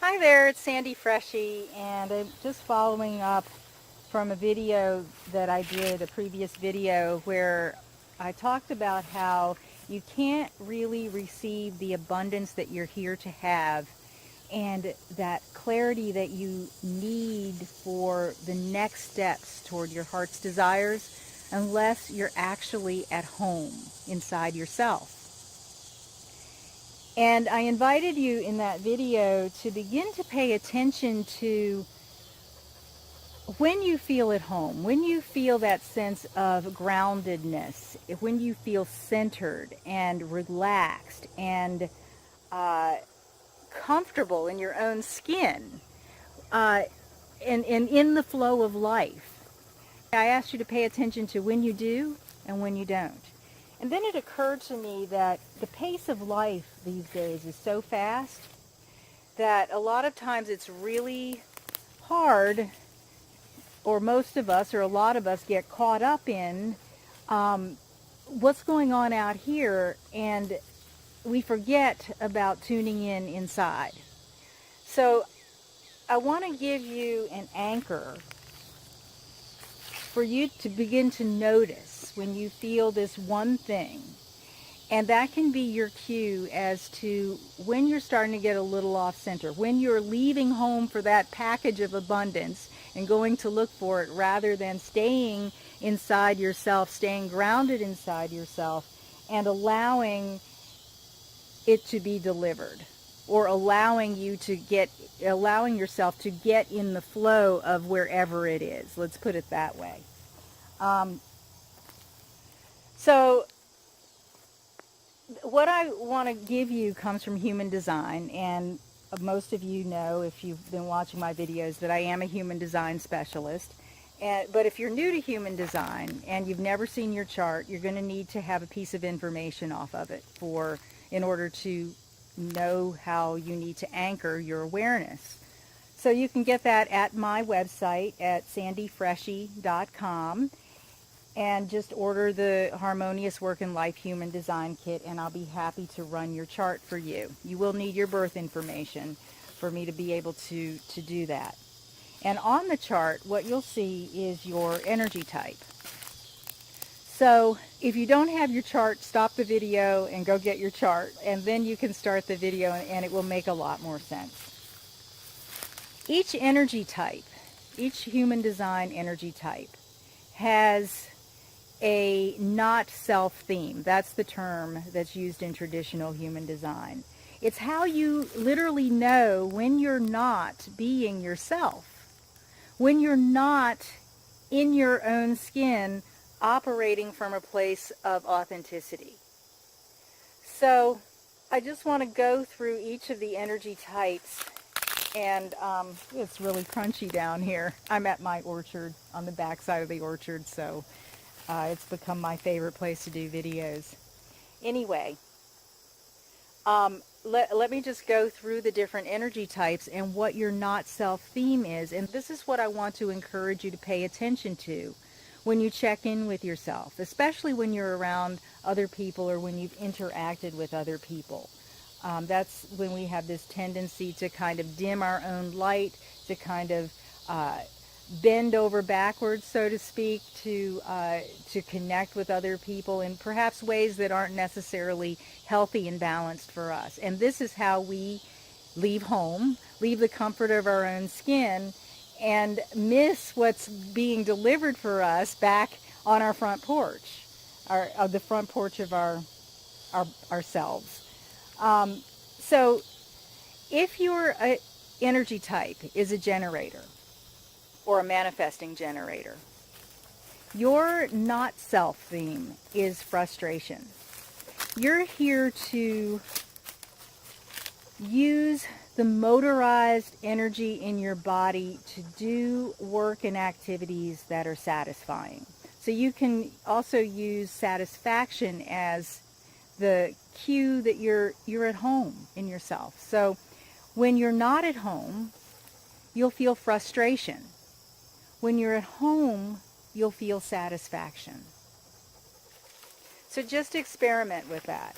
Hi there, it's Freschi, and I'm just following up from a video that I did, a previous video, where I talked about how you can't really receive the abundance that you're here to have and that clarity that you need for the next steps toward your heart's desires unless you're actually at home inside yourself. And I invited you in that video to begin to pay attention to when you feel at home, when you feel that sense of groundedness, when you feel centered and relaxed and uh, comfortable in your own skin, uh, and in the flow of life. I asked you to pay attention to when you do and when you don't. And then it occurred to me that the pace of life these days is so fast that a lot of times it's really hard, or most of us, or a lot of us, get caught up in um, what's going on out here, and we forget about tuning in inside. So I want to give you an anchor for you to begin to notice when you feel this one thing. And that can be your cue as to when you're starting to get a little off center, when you're leaving home for that package of abundance and going to look for it rather than staying inside yourself, staying grounded inside yourself and allowing it to be delivered, or allowing yourself to get in the flow of wherever it is. Let's put it that way. Um, so what I want to give you comes from human design, and most of you know, if you've been watching my videos, that I am a human design specialist. But if you're new to human design and you've never seen your chart, you're going to need to have a piece of information off of it in order to know how you need to anchor your awareness. So you can get that at my website at sandyfreschi.com. And just order the Harmonious Work and Life Human Design Kit, and I'll be happy to run your chart for you. You will need your birth information for me to be able to do that. And on the chart, what you'll see is your energy type. So if you don't have your chart, stop the video and go get your chart, and then you can start the video, and it will make a lot more sense. Each energy type, each human design energy type, has a not self theme. That's the term that's used in traditional human design. It's how you literally know when you're not being yourself, when you're not in your own skin operating from a place of authenticity. So I just want to go through each of the energy types, and it's really crunchy down here. I'm at my orchard, on the back side of the orchard, so it's become my favorite place to do videos. Anyway, let me just go through the different energy types and what your not self theme is. And this is what I want to encourage you to pay attention to when you check in with yourself, especially when you're around other people or when you've interacted with other people. That's when we have this tendency to kind of dim our own light, to kind of bend over backwards, so to speak, to connect with other people in perhaps ways that aren't necessarily healthy and balanced for us. And this is how we leave home, leave the comfort of our own skin, and miss what's being delivered for us back on our front porch, the front porch of ourselves. So if your energy type is a generator, or a manifesting generator, your not self theme is frustration. You're here to use the motorized energy in your body to do work and activities that are satisfying. So you can also use satisfaction as the cue that you're at home in yourself. So when you're not at home, you'll feel frustration. When you're at home, you'll feel satisfaction. So just experiment with that.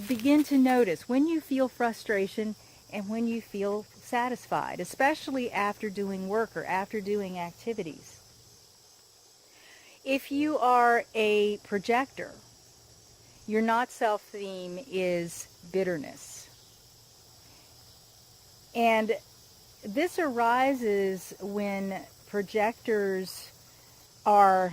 Begin to notice when you feel frustration, and when you feel satisfied, especially after doing work or after doing activities. If you are a projector, your not self theme is bitterness. And this arises when projectors are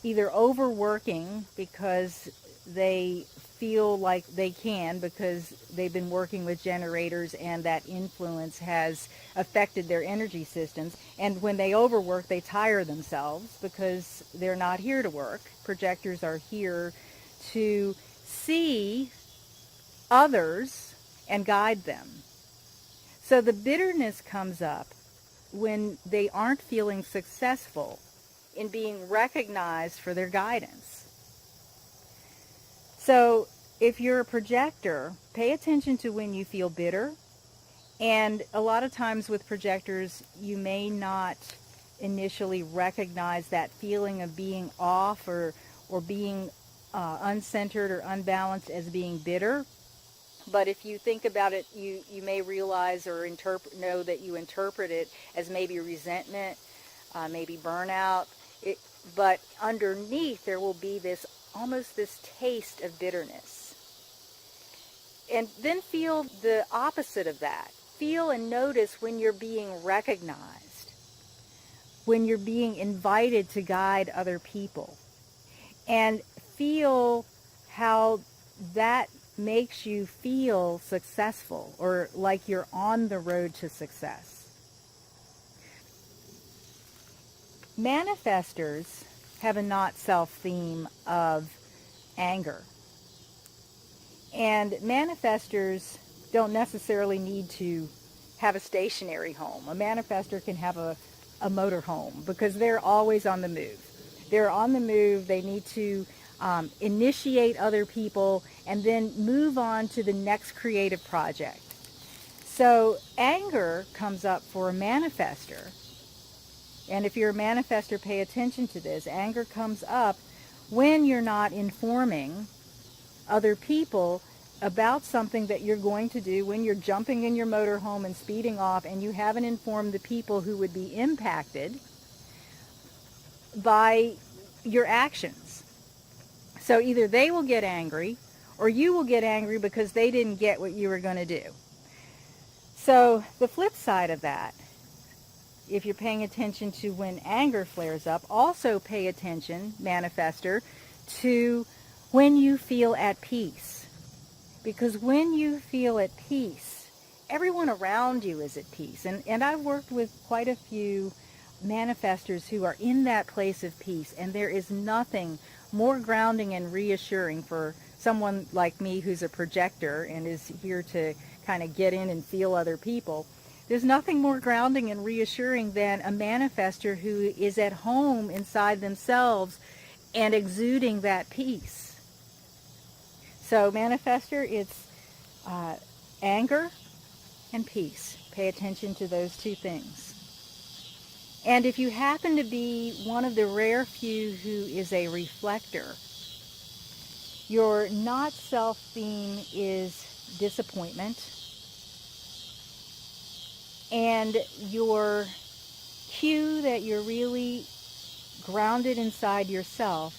either overworking because they feel like they can, because they've been working with generators and that influence has affected their energy systems. And when they overwork, they tire themselves because they're not here to work. Projectors are here to see others and guide them. So the bitterness comes up when they aren't feeling successful in being recognized for their guidance. So if you're a projector, pay attention to when you feel bitter. And a lot of times with projectors, you may not initially recognize that feeling of being off or being uncentered or unbalanced as being bitter. But if you think about it, you may realize or know that you interpret it as maybe resentment, maybe burnout. But underneath there will be almost this taste of bitterness. And then feel the opposite of that. Feel and notice when you're being recognized, when you're being invited to guide other people. And feel how that makes you feel successful or like you're on the road to success. Manifestors have a not self theme of anger. And manifestors don't necessarily need to have a stationary home. A manifestor can have a motor home because they're always on the move. They're on the move. They need to initiate other people and then move on to the next creative project. So anger comes up for a manifestor. And if you're a manifestor, pay attention to this. Anger comes up when you're not informing other people about something that you're going to do, when you're jumping in your motorhome and speeding off and you haven't informed the people who would be impacted by your actions. So either they will get angry or you will get angry because they didn't get what you were going to do. So the flip side of that, if you're paying attention to when anger flares up, also pay attention, manifestor, to when you feel at peace. Because when you feel at peace, everyone around you is at peace. And I've worked with quite a few manifestors who are in that place of peace, and there is nothing more grounding and reassuring for someone like me who's a projector and is here to kind of get in and feel other people. There's nothing more grounding and reassuring than a manifestor who is at home inside themselves and exuding that peace. So manifestor, it's anger and peace. Pay attention to those two things. And if you happen to be one of the rare few who is a reflector, your not self theme is disappointment. And your cue that you're really grounded inside yourself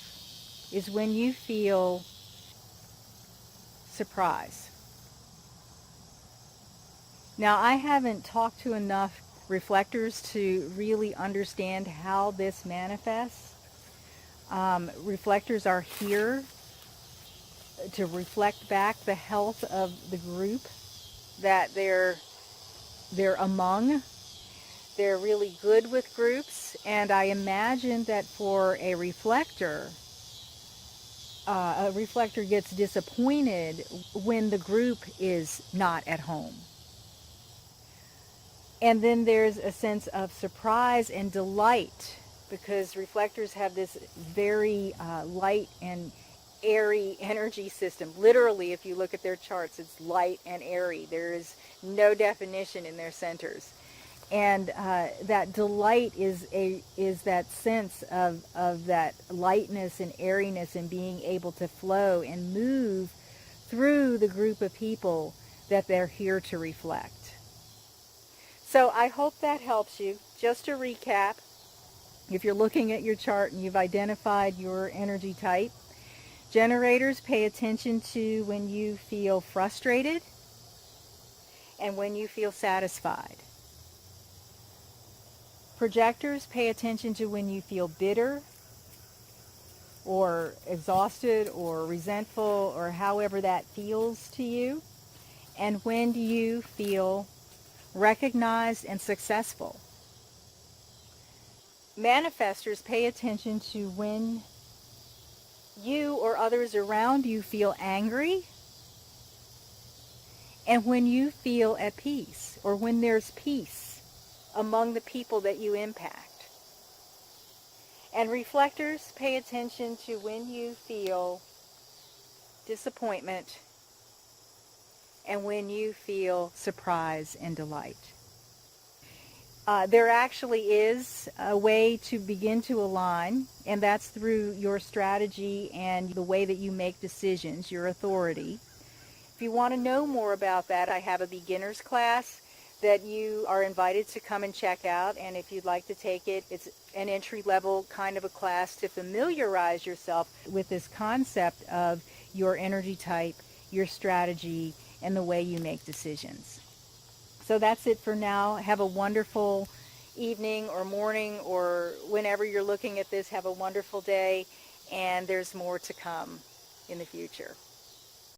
is when you feel surprise. Now, I haven't talked to enough reflectors to really understand how this manifests. Reflectors are here to reflect back the health of the group that they're among. They're really good with groups, and I imagine that for a reflector gets disappointed when the group is not at home. And then there's a sense of surprise and delight, because reflectors have this very light and airy energy system. Literally, if you look at their charts, it's light and airy. There is no definition in their centers. And that delight is that sense of that lightness and airiness and being able to flow and move through the group of people that they're here to reflect. So I hope that helps you. Just to recap, if you're looking at your chart and you've identified your energy type, generators, pay attention to when you feel frustrated and when you feel satisfied. Projectors, pay attention to when you feel bitter or exhausted or resentful or however that feels to you. And when do you feel recognized and successful? Manifestors, pay attention to when you or others around you feel angry and when you feel at peace, or when there's peace among the people that you impact. And reflectors, pay attention to when you feel disappointment and when you feel surprise and delight. There actually is a way to begin to align, and that's through your strategy and the way that you make decisions, your authority. If you want to know more about that, I have a beginner's class that you are invited to come and check out. And if you'd like to take it, it's an entry-level kind of a class to familiarize yourself with this concept of your energy type, your strategy, and the way you make decisions. So that's it for now. Have a wonderful evening or morning, or whenever you're looking at this, have a wonderful day. And there's more to come in the future.